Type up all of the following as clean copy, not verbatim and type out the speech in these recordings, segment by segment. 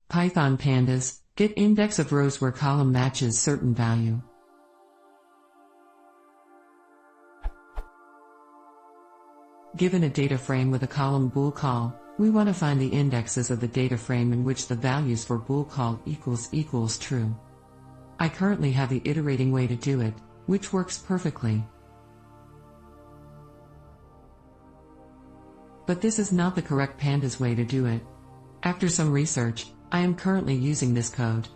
Python Pandas, get index of rows where column matches certain value. Given a data frame with a column bool call, we want to find the indexes of the data frame in which the values for bool call equals true. I currently have the iterating way to do it, which works perfectly. But this is not the correct Pandas way to do it. After some research, I am currently using this code.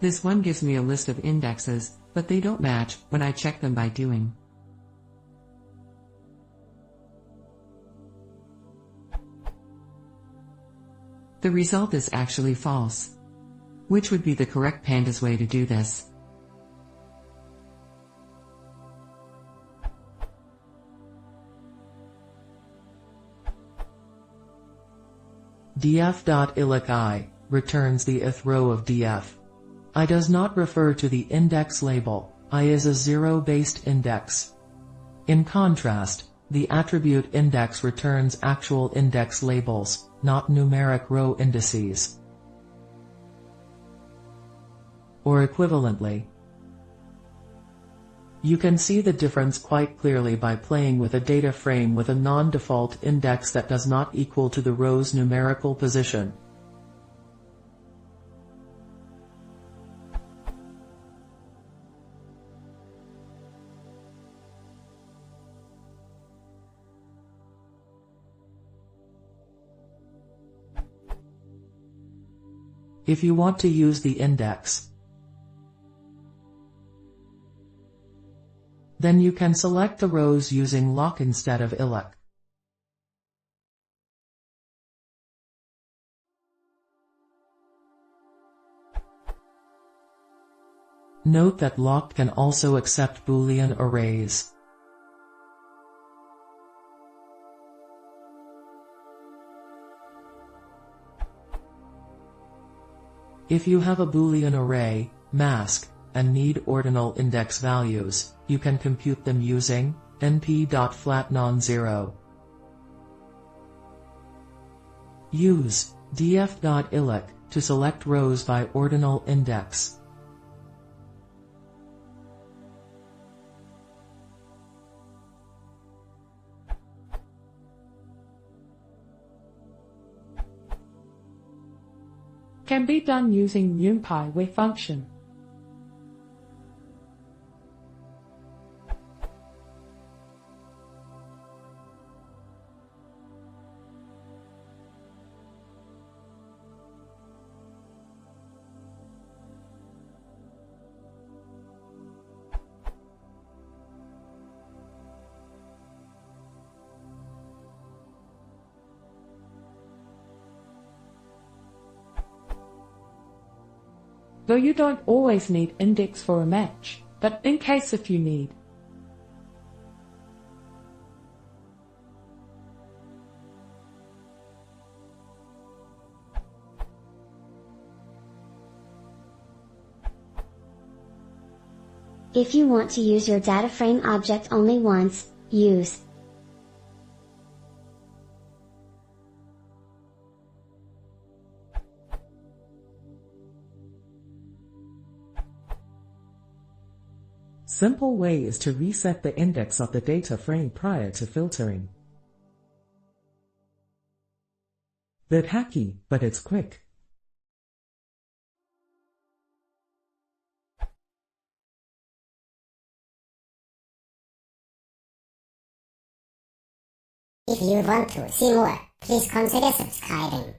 This one gives me a list of indexes, but they don't match when I check them by doing. The result is actually false. Which would be the correct Pandas way to do this? df.illici returns the ith row of df. I does not refer to the index label. I is a zero-based index. In contrast, the attribute index returns actual index labels, not numeric row indices. Or equivalently. You can see the difference quite clearly by playing with a data frame with a non-default index that does not equal to the row's numerical position. If you want to use the index, then you can select the rows using lock instead of illic. Note that locked can also accept Boolean arrays. If you have a Boolean array, mask, and need ordinal index values, you can compute them using np.flat_non-zero. Use df.illic to select rows by ordinal index. Can be done using NumPy with function. Though you don't always need index for a match, but in case if you need. If you want to use your data frame object only once, use Simple way is to reset the index of the data frame prior to filtering. Bit hacky, but it's quick. If you want to see more, please consider subscribing.